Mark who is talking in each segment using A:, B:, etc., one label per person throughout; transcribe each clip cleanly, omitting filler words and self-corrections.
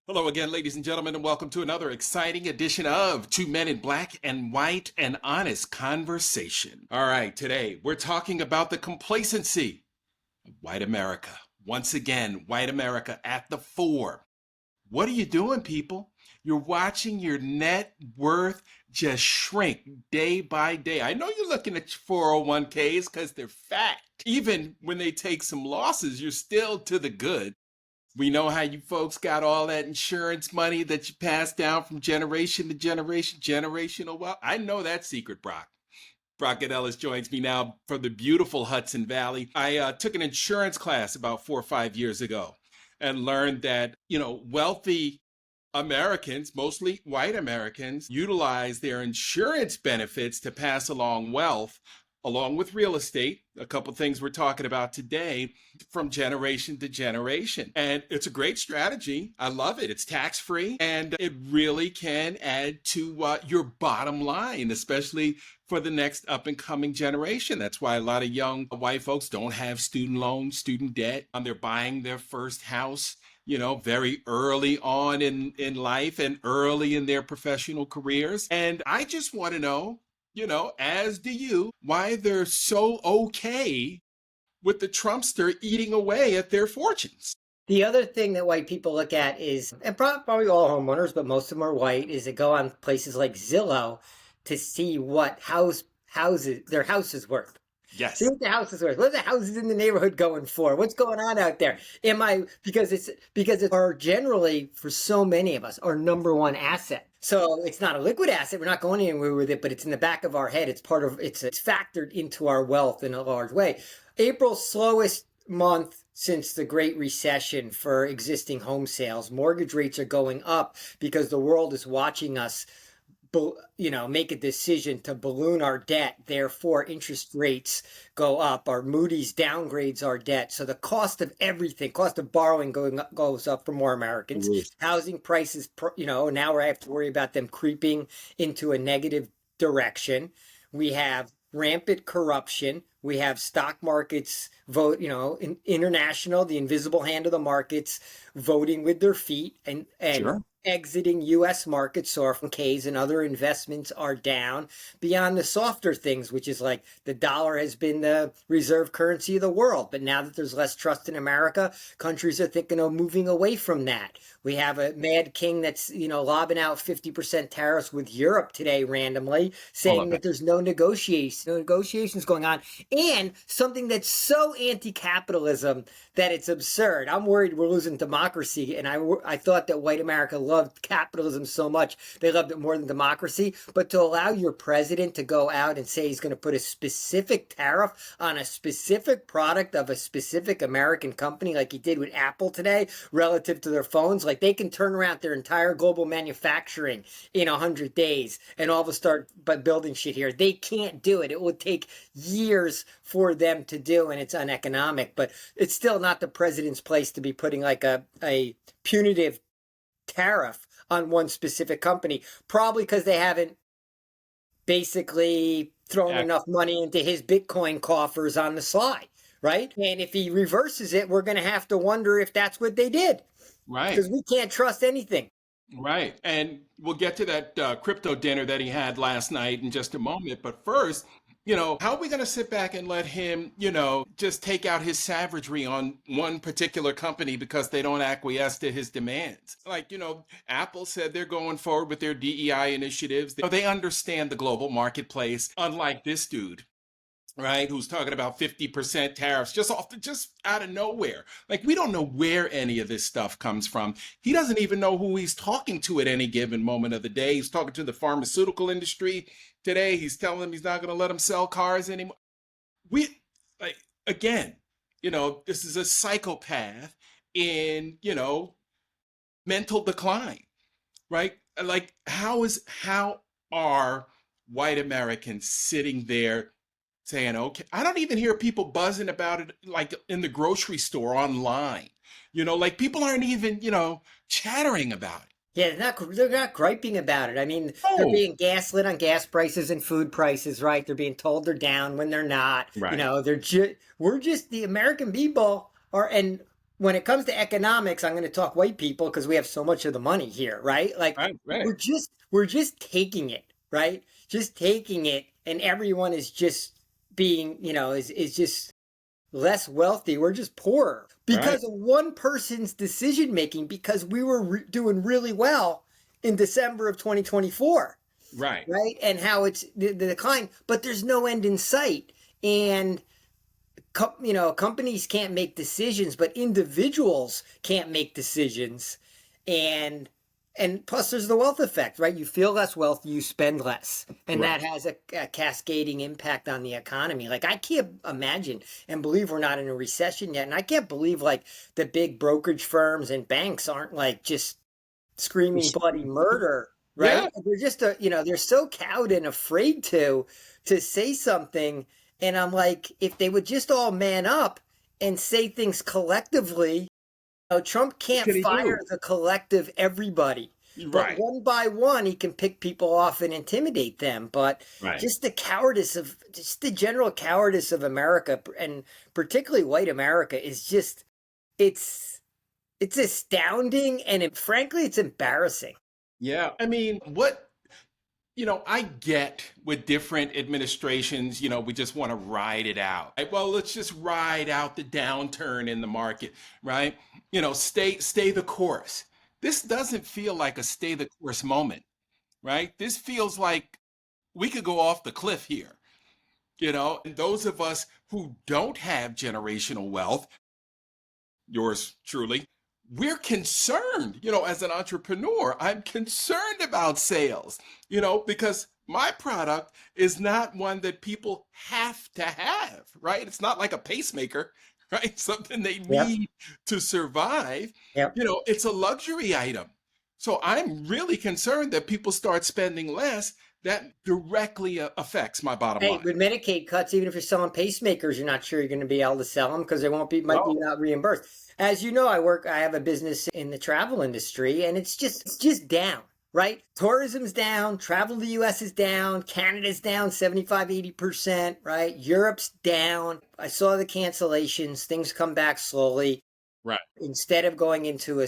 A: Hello again, ladies and gentlemen, and welcome to another exciting edition of Two Men in Black and White, an honest conversation. All right, today we're talking about the complacency of white America. Once again, white America at the fore. What are you doing, people? You're watching your net worth just shrink day by day. I know you're looking at your 401ks because they're fat. Even when they take some losses, you're still to the good. We know how you folks got all that insurance money that you passed down from generation to generation, generational wealth. I know that secret, Brock. Brock Ganeles joins me now from the beautiful Hudson Valley. I took an insurance class about 4 or 5 years ago and learned that, wealthy Americans, mostly white Americans, utilize their insurance benefits to pass along wealth, along with real estate, a couple things we're talking about today, from generation to generation. And it's a great strategy. I love it. It's tax free and it really can add to your bottom line, especially for the next up and coming generation. That's why a lot of young white folks don't have student loans, student debt. They're buying their first house very early on in life and early in their professional careers. And I just want to know, as do you, why they're so okay with the Trumpster eating away at their fortunes.
B: The other thing that white people look at is, and probably all homeowners, but most of them are white, is they go on places like Zillow to see what their house is worth. See
A: Yes.
B: what the house is worth. What are the houses in the neighborhood going for? What's going on out there? Because it's our generally, for so many of us, our number one asset. So it's not a liquid asset. We're not going anywhere with it, but it's in the back of our head. It's factored into our wealth in a large way. April's slowest month since the Great Recession for existing home sales. Mortgage rates are going up because the world is watching us make a decision to balloon our debt. Therefore, interest rates go up. Our Moody's downgrades our debt. So the cost of everything, cost of borrowing goes up for more Americans.
A: Yes.
B: Housing prices, now I have to worry about them creeping into a negative direction. We have rampant corruption. We have stock markets international, the invisible hand of the markets voting with their feet and
A: Sure.
B: exiting U.S. markets. So our Hayes and other investments are down beyond the softer things, which is like the dollar has been the reserve currency of the world. But now that there's less trust in America, countries are thinking of moving away from that. We have a mad king that's, lobbing out 50% tariffs with Europe today randomly,
A: All of
B: saying that
A: it.
B: there's no negotiations going on, and something that's so anti-capitalism that it's absurd. I'm worried we're losing democracy, and I thought that white America loved capitalism so much they loved it more than democracy. But to allow your president to go out and say he's going to put a specific tariff on a specific product of a specific American company, like he did with Apple today, relative to their phones, like they can turn around their entire global manufacturing in 100 days and all of a start by building shit here. They can't do it. It would take years for them to do, and it's uneconomic. But it's still not the president's place to be putting like a punitive tariff on one specific company, probably because they haven't basically thrown enough money into his Bitcoin coffers on the sly, right? And if he reverses it, we're going to have to wonder if that's what they did,
A: Right.
B: because we can't trust anything.
A: Right. And we'll get to that crypto dinner that he had last night in just a moment. But first, how are we going to sit back and let him, just take out his savagery on one particular company because they don't acquiesce to his demands? Like, Apple said they're going forward with their DEI initiatives. They understand the global marketplace, unlike this dude, right, who's talking about 50% tariffs just out of nowhere. Like, we don't know where any of this stuff comes from. He doesn't even know who he's talking to at any given moment of the day. He's talking to the pharmaceutical industry today. He's telling them he's not going to let them sell cars anymore. We, like, again, this is a psychopath in, mental decline, right? Like, how are white Americans sitting there saying, okay, I don't even hear people buzzing about it like in the grocery store online. Like people aren't even, chattering about it.
B: Yeah, they're not griping about it. I mean, they're
A: Oh,
B: being gaslit on gas prices and food prices, right? They're being told they're down when they're not.
A: right.
B: We're just the American people are, and when it comes to economics, I'm going to talk white people because we have so much of the money here, right? Like
A: Right, right,
B: we're just taking it, right? Just taking it, and everyone is just being, is just less wealthy. We're just poorer
A: right,
B: because of one person's decision making. Because we were doing really well in December of 2024,
A: right.
B: right? And how it's the decline, but there's no end in sight, and companies can't make decisions, but individuals can't make decisions, and plus there's the wealth effect, right? You feel less wealth, you spend less, and
A: Right.
B: that has a cascading impact on the economy. Like I can't imagine and believe we're not in a recession yet, and I can't believe like the big brokerage firms and banks aren't like just screaming bloody murder, right?
A: Yeah.
B: They're just they're so cowed and afraid to say something. And I'm like, if they would just all man up and say things collectively, Trump
A: What
B: can't
A: can he
B: fire
A: do?
B: the collective everybody. But
A: Right,
B: one by one, he can pick people off and intimidate them. But
A: right.
B: just the general cowardice of America, and particularly white America, is just, it's, it's astounding. And frankly, it's embarrassing.
A: Yeah. I mean, I get with different administrations, we just want to ride it out. Right? Well, let's just ride out the downturn in the market, right? Stay the course. This doesn't feel like a stay the course moment, right? This feels like we could go off the cliff here, And those of us who don't have generational wealth, yours truly, we're concerned, as an entrepreneur. I'm concerned about sales, because my product is not one that people have to have, right? It's not like a pacemaker, right? Something they
B: Yep.
A: need to survive.
B: Yep.
A: It's a luxury item. So I'm really concerned that people start spending less. That directly affects my bottom
B: Hey,
A: line.
B: with Medicaid cuts, even if you're selling pacemakers, you're not sure you're going to be able to sell them because they won't be, might be
A: No,
B: not reimbursed. As you know, I have a business in the travel industry, and it's just down, right? Tourism's down, travel to the US is down, Canada's down 75, 80%, right? Europe's down. I saw the cancellations, things come back slowly.
A: right,
B: Instead of going into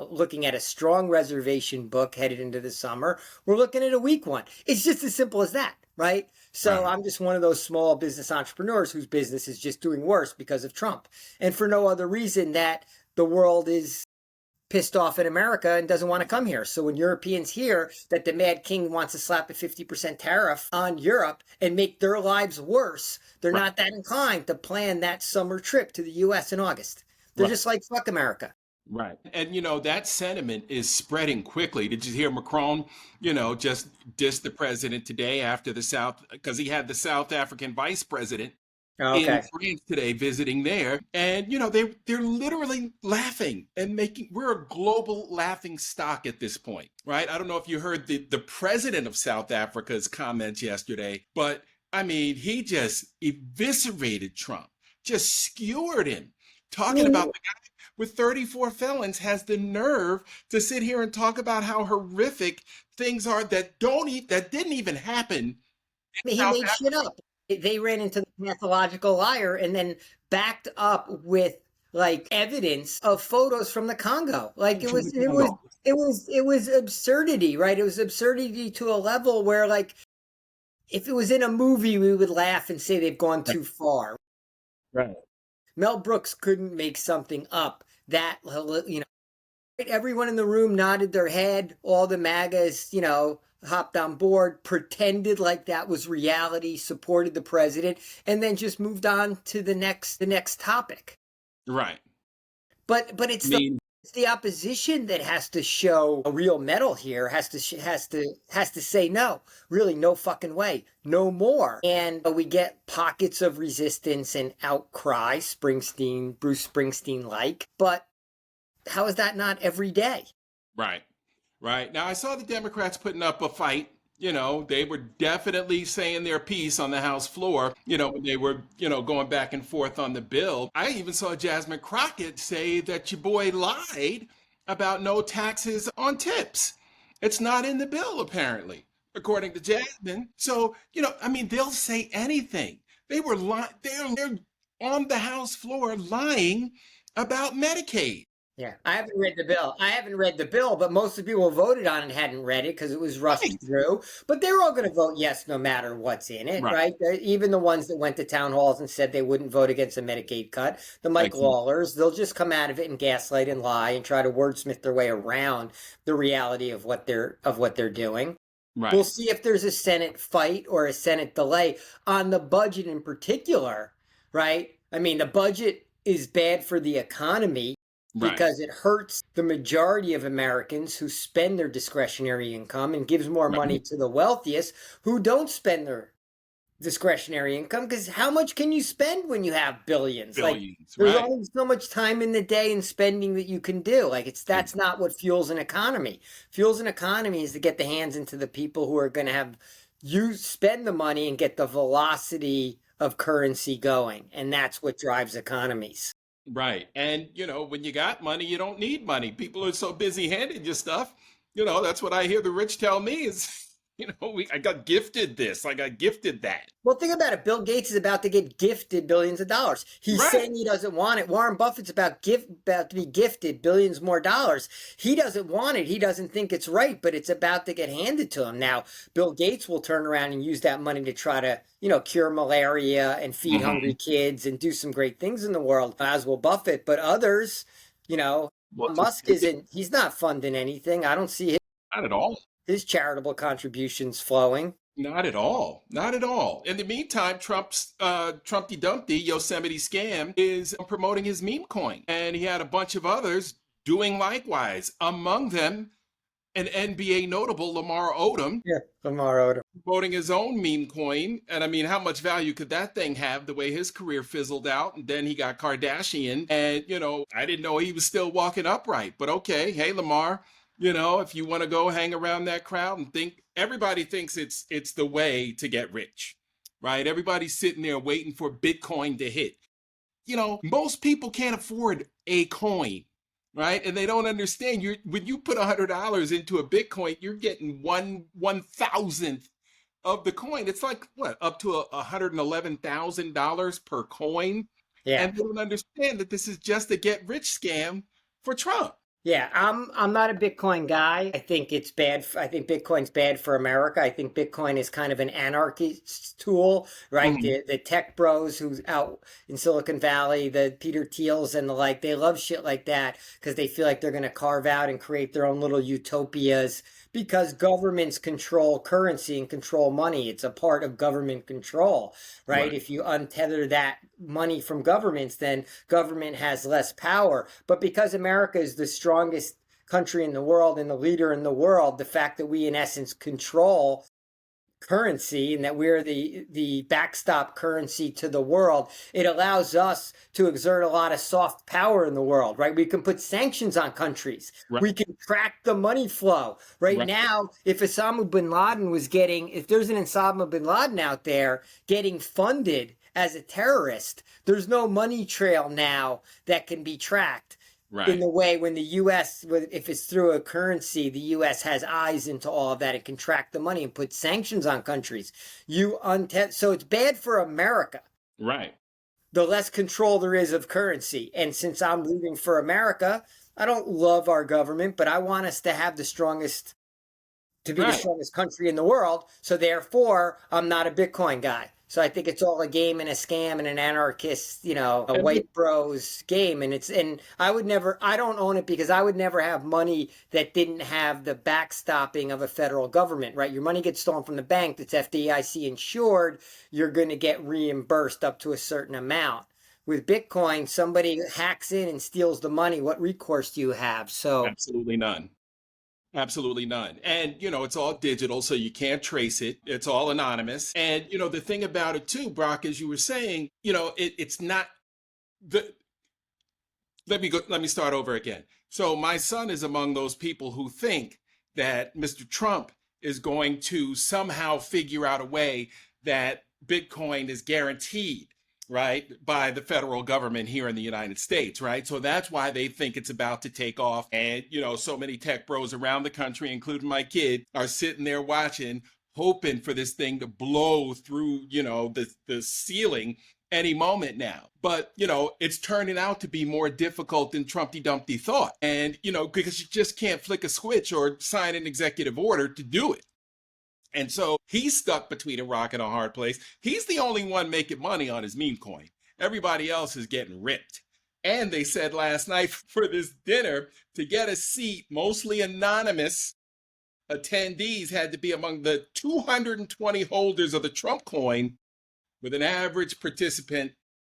B: looking at a strong reservation book headed into the summer, we're looking at a weak one. It's just as simple as that, right? So
A: right.
B: I'm just one of those small business entrepreneurs whose business is just doing worse because of Trump, and for no other reason that the world is pissed off in America and doesn't want to come here. So when Europeans hear that the Mad King wants to slap a 50% tariff on Europe and make their lives worse, they're
A: Right,
B: not that inclined to plan that summer trip to the US in August. They're
A: right.
B: just like, fuck America.
A: Right. And that sentiment is spreading quickly. Did you hear Macron, just diss the president today after the South, because he had the South African vice president in
B: Okay.
A: France today visiting there. And, they're literally laughing and we're a global laughing stock at this point, right? I don't know if you heard the president of South Africa's comments yesterday, but I mean, he just eviscerated Trump, just skewered him,
B: I
A: talking about
B: mean,
A: with 34 felons has the nerve to sit here and talk about how horrific things are that didn't even happen in
B: he
A: South
B: made shit
A: Africa.
B: up. They ran into the pathological liar and then backed up with like evidence of photos from the Congo. Like
A: From the Congo.
B: it was absurdity, right? It was absurdity to a level where like if it was in a movie, we would laugh and say they've gone too far.
A: Right.
B: Mel Brooks couldn't make something up that, everyone in the room nodded their head. All the MAGAs, hopped on board, pretended like that was reality, supported the president, and then just moved on to the next topic.
A: Right.
B: But
A: I mean,
B: it's the opposition that has to show a real mettle here. Has to say no, really, no fucking way, no more. And we get pockets of resistance and outcry, Bruce Springsteen like. But how is that not every day?
A: right. Right. Now, I saw the Democrats putting up a fight. They were definitely saying their piece on the House floor, when they were, going back and forth on the bill. I even saw Jasmine Crockett say that your boy lied about no taxes on tips. It's not in the bill, apparently, according to Jasmine. So, I mean, they'll say anything. They're on the House floor lying about Medicaid.
B: Yeah, I haven't read the bill. I haven't read the bill, but most of the people who voted on it hadn't read it because it was rushed
A: Right.
B: through. But they're all going to vote yes no matter what's in it,
A: Right.
B: right? Even the ones that went to town halls and said they wouldn't vote against a Medicaid cut, the Mike
A: Excellent.
B: Lawlers, they'll just come out of it and gaslight and lie and try to wordsmith their way around the reality of what they're doing. We'll
A: Right.
B: see if there's a Senate fight or a Senate delay on the budget in particular, right? I mean, the budget is bad for the economy
A: Right.
B: because it hurts the majority of Americans who spend their discretionary income and gives more money
A: Right.
B: to the wealthiest who don't spend their discretionary income, because how much can you spend when you have billions? Like,
A: Billions.
B: there's
A: Right.
B: only so much time in the day and spending that you can do. Like, that's not what fuels an economy. Fuels an economy is to get the hands into the people who are going to have you spend the money and get the velocity of currency going, and that's what drives economies.
A: Right. And, when you got money, you don't need money. People are so busy handing you stuff. That's what I hear the rich tell me is, I got gifted this, I got gifted that.
B: Well, think about it. Bill Gates is about to get gifted billions of dollars. He's
A: Right.
B: saying he doesn't want it. Warren Buffett's about to be gifted billions more dollars. He doesn't want it. He doesn't think it's right, but it's about to get handed to him. Now, Bill Gates will turn around and use that money to try to, cure malaria and feed hungry
A: Hmm.
B: kids and do some great things in the world, as will Buffett. But others, you know,
A: Well,
B: Musk he's not funding anything. I don't see
A: not at all.
B: his charitable contributions flowing.
A: Not at all. Not at all. In the meantime, Trump's Trumpty Dumpty Yosemite scam is promoting his meme coin. And he had a bunch of others doing likewise. Among them, an NBA notable, Lamar Odom,
B: Yeah, tomorrow.
A: promoting his own meme coin. And I mean, how much value could that thing have the way his career fizzled out? And then he got Kardashian. And, I didn't know he was still walking upright. But okay, hey, Lamar, if you want to go hang around that crowd and think everybody thinks it's the way to get rich, right? Everybody's sitting there waiting for Bitcoin to hit. Most people can't afford a coin, right? And they don't understand. When you put $100 into a Bitcoin, you're getting one thousandth of the coin. It's like what, up to $111,000 per coin,
B: Yeah.
A: and they don't understand that this is just a get rich scam for Trump.
B: Yeah, I'm not a Bitcoin guy. I think it's bad. I think Bitcoin's bad for America. I think Bitcoin is kind of an anarchist tool, right?
A: Mhm.
B: The tech bros who's out in Silicon Valley, the Peter Thiels and the like, they love shit like that because they feel like they're going to carve out and create their own little utopias because governments control currency and control money. It's a part of government control, right?
A: Right.
B: If you untether that money from governments, then government has less power. But because America is the strongest country in the world and the leader in the world, the fact that we in essence control currency and that we're the backstop currency to the world, it allows us to exert a lot of soft power in the world, right? We can put sanctions on countries.
A: Right.
B: We can track the money flow. Right
A: Right.
B: now, if there's an Osama bin Laden out there getting funded as a terrorist, there's no money trail now that can be tracked. In
A: Right.
B: the way when the U.S., if it's through a currency, the U.S. has eyes into all of that and can track the money and put sanctions on countries. So it's bad for America.
A: Right.
B: The less control there is of currency. And since I'm rooting for America, I don't love our government, but I want us to have the strongest
A: Right.
B: country in the world. So therefore, I'm not a Bitcoin guy. So I think it's all a game and a scam and an anarchist, a
A: And
B: white bros game. And I don't own it because I would never have money that didn't have the backstopping of a federal government, right? Your money gets stolen from the bank that's FDIC insured, you're going to get reimbursed up to a certain amount. With Bitcoin, somebody hacks in and steals the money. What recourse do you have? So
A: absolutely none. Absolutely none. And, it's all digital, so you can't trace it. It's all anonymous. And, the thing about it too, Brock, as you were saying, it's not the, let me start over again. So my son is among those people who think that Mr. Trump is going to somehow figure out a way that Bitcoin is guaranteed, right, by the federal government here in the United States, right? So that's why they think it's about to take off. And, so many tech bros around the country, including my kid, are sitting there watching, hoping for this thing to blow through, the ceiling any moment now. But, it's turning out to be more difficult than Trumpy Dumpty thought. And, because you just can't flick a switch or sign an executive order to do it. And so he's stuck between a rock and a hard place. He's the only one making money on his meme coin. Everybody else is getting ripped. And they said last night for this dinner, to get a seat, mostly anonymous attendees had to be among the 220 holders of the Trump coin, with an average participant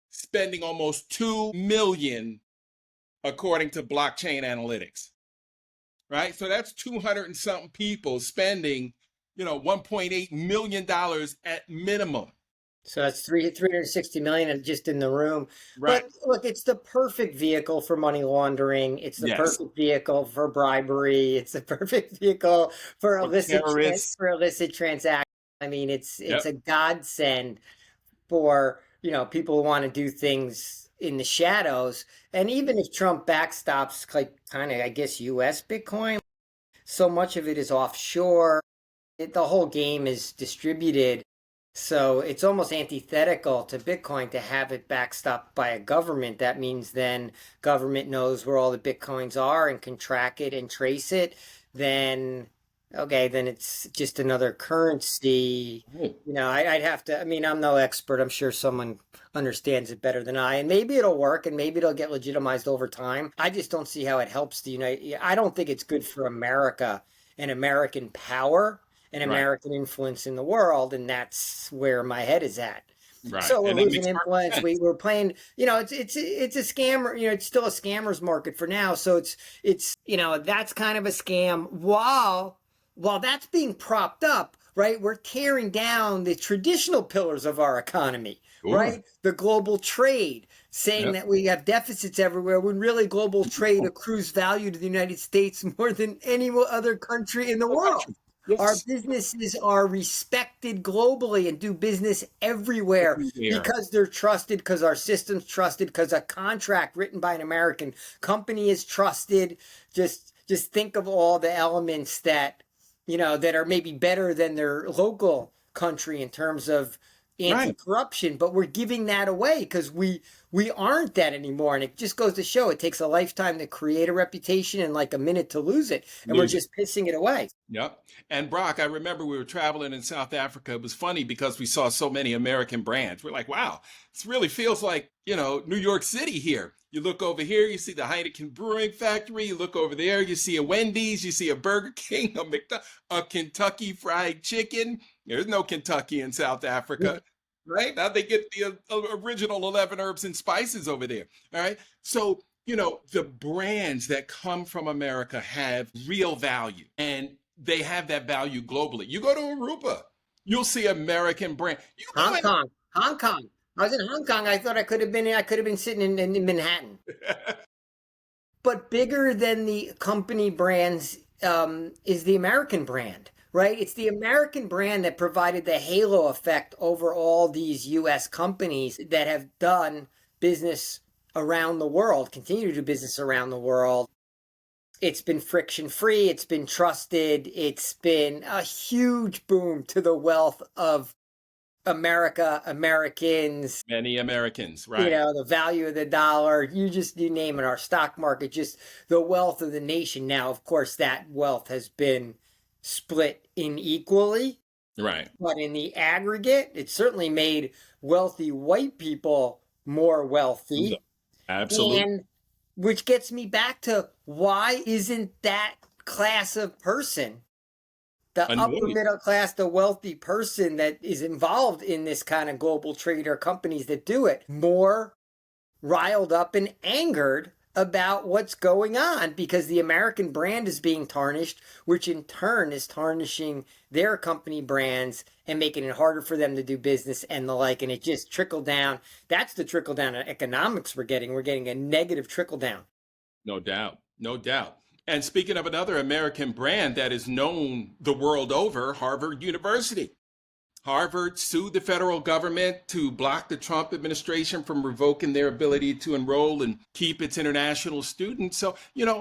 A: spending almost 2 million, according to blockchain analytics. Right? So that's 200 and something people spending, $1.8 million at minimum.
B: So that's 360 million just in the room.
A: Right.
B: But look, it's the perfect vehicle for money laundering. It's the perfect vehicle for bribery. It's the perfect vehicle for illicit transactions. I mean, it's a godsend for, people who want to do things in the shadows. And even if Trump backstops I guess, US Bitcoin, so much of it is offshore. The whole game is distributed. So it's almost antithetical to Bitcoin to have it backstopped by a government. That means then government knows where all the Bitcoins are and can track it and trace it. Then it's just another currency. I'd have to, I'm no expert. I'm sure someone understands it better than I. And maybe it'll work and maybe it'll get legitimized over time. I just don't see how it helps I don't think it's good for America and American power and American influence in the world, and that's where my head is at. Right. So we're losing influence. We're playing, it's a scam. It's still a scammer's market for now. So it's that's kind of a scam. While that's being propped up, right? We're tearing down the traditional pillars of our economy, right? The global trade, saying that we have deficits everywhere, when really global trade accrues value to the United States more than any other country in the world. Yes. Our businesses are respected globally and do business everywhere because they're trusted, because our system's trusted, because a contract written by an American company is trusted. Just think of all the elements that, that are maybe better than their local country in terms of anti-corruption, but we're giving that away because we aren't that anymore. And it just goes to show it takes a lifetime to create a reputation and like a minute to lose it. And we're just pissing it away.
A: Yep. And Brock, I remember we were traveling in South Africa. It was funny because we saw so many American brands. We're like, wow, this really feels like, New York City here. You look over here, you see the Heineken Brewing Factory. You look over there, you see a Wendy's, you see a Burger King, a Kentucky Fried Chicken. There's no Kentucky in South Africa, right? Now they get the original 11 herbs and spices over there, all right? So, the brands that come from America have real value, and they have that value globally. You go to Aruba, you'll see American brand.
B: Hong Kong. I was in Hong Kong. I thought I could have been sitting in Manhattan. But bigger than the company brands is the American brand, right? It's the American brand that provided the halo effect over all these U.S. companies that have done business around the world, continue to do business around the world. It's been friction-free. It's been trusted. It's been a huge boom to the wealth of Americans.
A: Many Americans, right?
B: The value of the dollar, you name it, our stock market, just the wealth of the nation. Now, of course, that wealth has been split unequally.
A: Right.
B: But in the aggregate, it certainly made wealthy white people more wealthy.
A: Absolutely.
B: And which gets me back to, why isn't that class of person, the upper middle class, the wealthy person that is involved in this kind of global trade or companies that do it, more riled up and angered about what's going on? Because the American brand is being tarnished, which in turn is tarnishing their company brands and making it harder for them to do business and the like. And it just trickled down. That's the trickle down in economics we're getting. We're getting a negative trickle down.
A: No doubt. No doubt. And speaking of another American brand that is known the world over, Harvard University. Harvard sued the federal government to block the Trump administration from revoking their ability to enroll and keep its international students. So,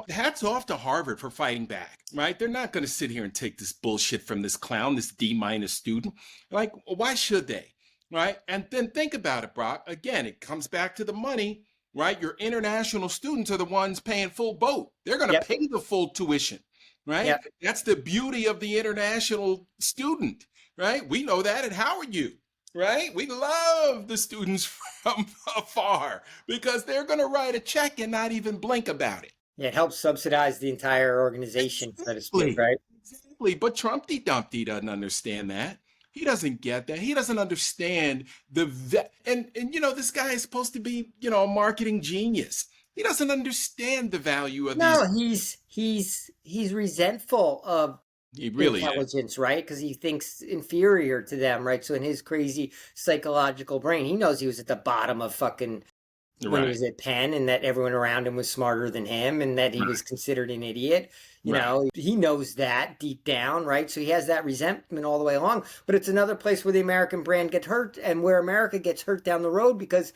A: hats off to Harvard for fighting back, right? They're not going to sit here and take this bullshit from this clown, this D- student. Like, why should they? right? And then think about it, Brock. Again, it comes back to the money, right? Your international students are the ones paying full boat. They're going to
B: Yep.
A: pay the full tuition, right?
B: Yep.
A: That's the beauty of the international student, right? We know that at Howard U, right? We love the students from afar because they're going to write a check and not even blink about it.
B: Yeah, it helps subsidize the entire organization, so to speak,
A: Exactly.
B: right?
A: Exactly. But Trumpty Dumpty doesn't understand that. He doesn't get that. He doesn't understand and this guy is supposed to be, a marketing genius. He doesn't understand the value of these.
B: No, he's resentful of
A: He really is.
B: intelligence, right? Because he thinks inferior to them, right? So in his crazy psychological brain, he knows he was at the bottom of fucking when he
A: Right.
B: was at Penn, and that everyone around him was smarter than him, and that he
A: Right.
B: was considered an idiot.
A: Right.
B: He knows that deep down, right? So he has that resentment all the way along. But it's another place where the American brand gets hurt, and where America gets hurt down the road because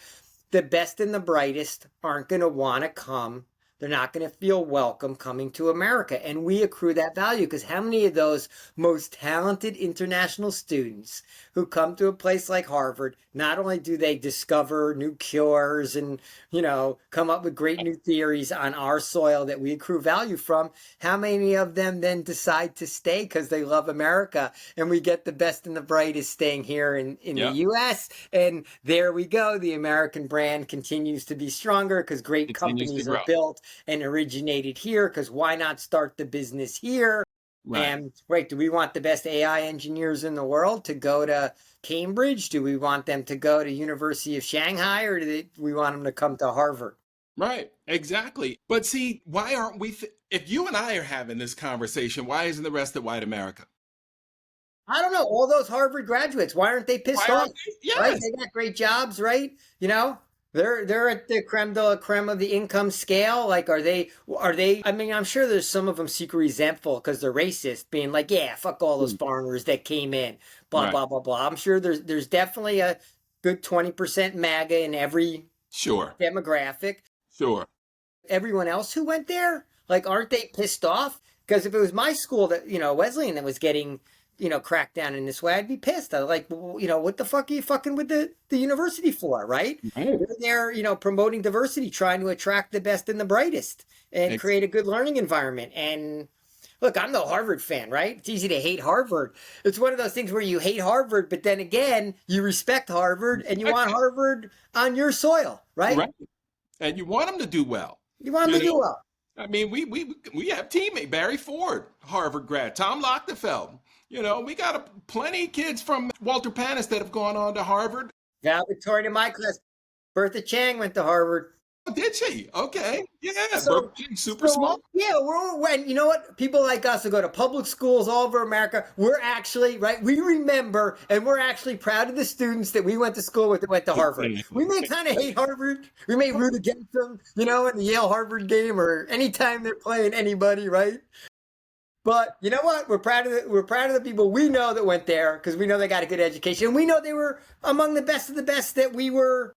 B: the best and the brightest aren't going to want to come. They're not going to feel welcome coming to America. And we accrue that value because how many of those most talented international students who come to a place like Harvard, not only do they discover new cures and, come up with great new theories on our soil that we accrue value from, how many of them then decide to stay because they love America and we get the best and the brightest staying here in the
A: Yep.
B: US? And there we go. The American brand continues to be stronger because great
A: Continues to
B: companies are
A: grow.
B: built and originated here because why not start the business here?
A: Right.
B: And right, do we want the best AI engineers in the world to go to Cambridge? Do we want them to go to University of Shanghai, or do we want them to come to Harvard?
A: Right. Exactly. But see, why aren't we if you and I are having this conversation, why isn't the rest of white America?
B: I don't know. All those Harvard graduates, why aren't they
A: Why
B: pissed off?
A: aren't they?
B: Right?
A: Yes.
B: They got great jobs, right? They're at the creme de la creme of the income scale. Like, are they? I mean, I'm sure there's some of them secret resentful because they're racist, being like, yeah, fuck all those foreigners that came in, blah,
A: Right.
B: blah, blah, blah. I'm sure there's definitely a good 20% MAGA in every
A: Sure.
B: demographic.
A: Sure.
B: Everyone else who went there, like, aren't they pissed off? Because if it was my school that, Wesleyan, that was getting, cracked down in this way, I'd be pissed. I'd like, well, what the fuck are you fucking with the university for, right?
A: Right.
B: They're there, promoting diversity, trying to attract the best and the brightest and create a good learning environment. And look, I'm no Harvard fan, right? It's easy to hate Harvard. It's one of those things where you hate Harvard, but then again, you respect Harvard and you want Harvard on your soil, right?
A: Right. And you want them to do well.
B: You want them to do well.
A: I mean, we have teammate Barry Ford, Harvard grad, Tom Lochtefeld. We got plenty of kids from Walter Panis that have gone on to Harvard.
B: Valedictorian in my class, Bertha Chang went to Harvard.
A: Oh, did she? Okay, yeah,
B: So,
A: super smart.
B: yeah, when you know what, people like us who go to public schools all over America, we're actually right. We remember, and we're actually proud of the students that we went to school with that went to Harvard. We may kind of hate Harvard, we may root against them, in the Yale Harvard game or anytime they're playing anybody, right? But you know what? We're proud of the people we know that went there because we know they got a good education. We know they were among the best of the best that we were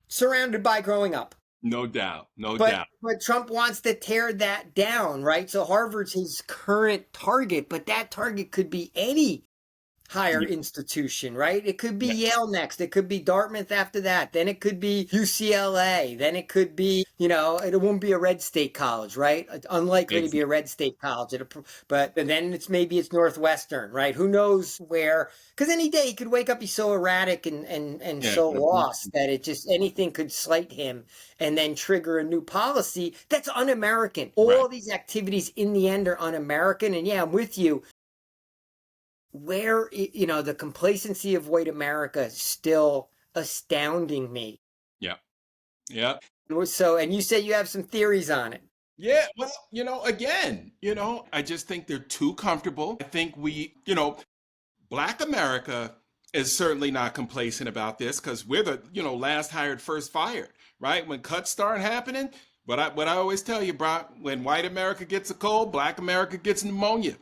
B: surrounded by growing up.
A: No doubt, no doubt.
B: But Trump wants to tear that down, right? So Harvard's his current target, but that target could be any higher institution, right? It could be Yale next. It could be Dartmouth after that. Then it could be UCLA. Then it could be, it won't be a red state college, right? It's unlikely to be a red state college. But then maybe it's Northwestern, right? Who knows where? Because any day he could wake up, he's so erratic and so lost that anything could slight him and then trigger a new policy that's un-American. All these activities in the end are un-American. And yeah, I'm with you. Where, the complacency of white America is still astounding me.
A: Yeah. Yeah.
B: So, and you say you have some theories on it.
A: Yeah. Well, again, I just think they're too comfortable. I think Black America is certainly not complacent about this because we're the, last hired, first fired, right? When cuts start happening. But what I always tell you, Brock, when white America gets a cold, Black America gets pneumonia.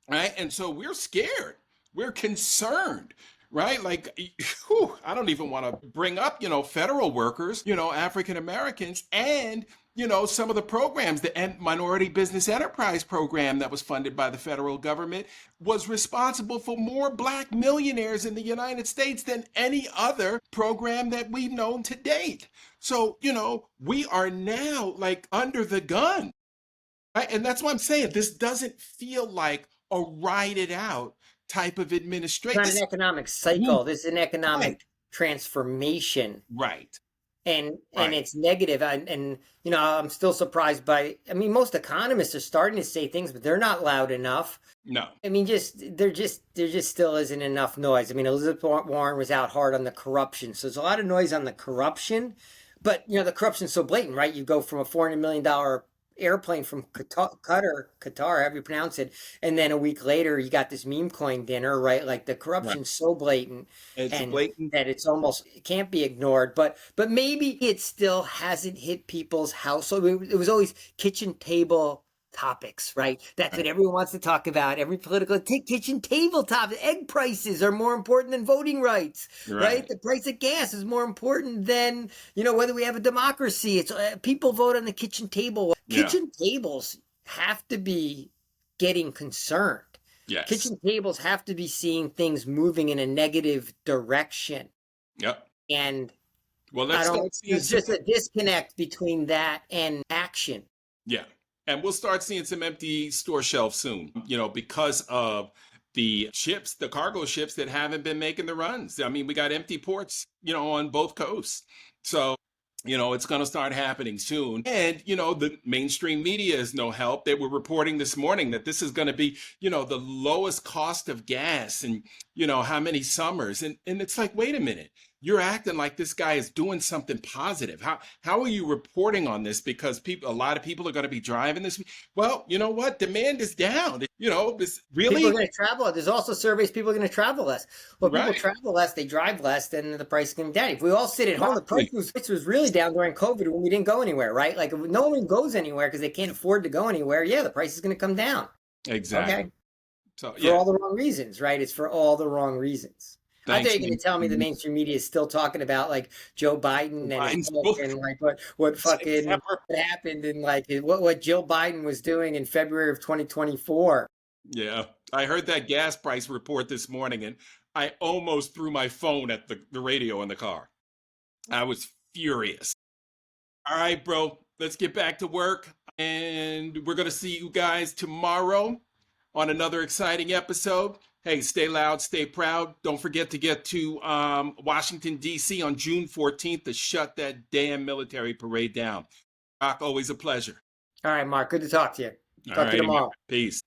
A: Right. And so we're scared. We're concerned. Right. Like, I don't even want to bring up, federal workers, African Americans. And some of the programs, the Minority Business Enterprise Program that was funded by the federal government was responsible for more black millionaires in the United States than any other program that we've known to date. So, we are now like under the gun, right? And that's what I'm saying. This doesn't feel like a ride it out type of
B: It's
A: administration.
B: not an economic cycle. This is an
A: Right,
B: economic transformation.
A: right,
B: And
A: right.
B: it's negative. And I'm still surprised by, I mean, most economists are starting to say things, but they're not loud enough.
A: No,
B: I mean, there just still isn't enough noise. I mean, Elizabeth Warren was out hard on the corruption, so there's a lot of noise on the corruption. But the corruption's so blatant, right? You go from a $400 million airplane from Qatar, however you pronounce it, and then a week later you got this meme coin dinner, right? Like the
A: right.
B: corruption's so blatant,
A: It's a
B: and
A: blatant.
B: that it can't be ignored. But maybe it still hasn't hit people's household. It was always kitchen table topics, right? That's what
A: Right,
B: everyone wants to talk about. Every political kitchen table topic. Egg prices are more important than voting rights, right?
A: right.
B: The price of gas is more important than whether we have a democracy. It's people vote on the kitchen table.
A: Yeah,
B: Kitchen tables have to be getting concerned.
A: yes.
B: Kitchen tables have to be seeing things moving in a negative direction,
A: Yep.
B: and
A: Well,
B: I
A: let's
B: don't.
A: start seeing
B: There's
A: some.
B: just a disconnect between that and action.
A: Yeah. And we'll start seeing some empty store shelves soon, because of the ships, the cargo ships that haven't been making the runs. I mean, we got empty ports, on both coasts. So, it's going to start happening soon. And, the mainstream media is no help. They were reporting this morning that this is going to be, the lowest cost of gas and, how many summers. And it's like, wait a minute. You're acting like this guy is doing something positive. How are you reporting on this? Because a lot of people are going to be driving this. Well, you know what? Demand is down. This
B: People are
A: really
B: going to travel. There's also surveys people are going to travel less. Well, people
A: right.
B: travel less, they drive less, then the price is going down. If we all sit at home, the
A: Exactly.
B: price was really down during COVID when we didn't go anywhere, right? Like if no one goes anywhere because they can't afford to go anywhere, yeah, the price is going to come down.
A: Exactly.
B: Okay.
A: So
B: For
A: yeah,
B: all the wrong reasons, right? It's for all the wrong reasons. I thought
A: thanks.
B: you were going to tell me the mainstream media is still talking about like Joe Biden and his
A: Biden's
B: book
A: book.
B: and like what fucking happened and like what Jill Biden was doing in February of 2024.
A: Yeah, I heard that gas price report this morning, and I almost threw my phone at the radio in the car. I was furious. All right, bro, let's get back to work. And we're going to see you guys tomorrow on another exciting episode. Hey, stay loud, stay proud. Don't forget to get to Washington, D.C. on June 14th to shut that damn military parade down. Rock, always a pleasure.
B: All right, Mark, good to talk to you.
A: All
B: Talk to you
A: righty, man.
B: tomorrow.
A: Peace.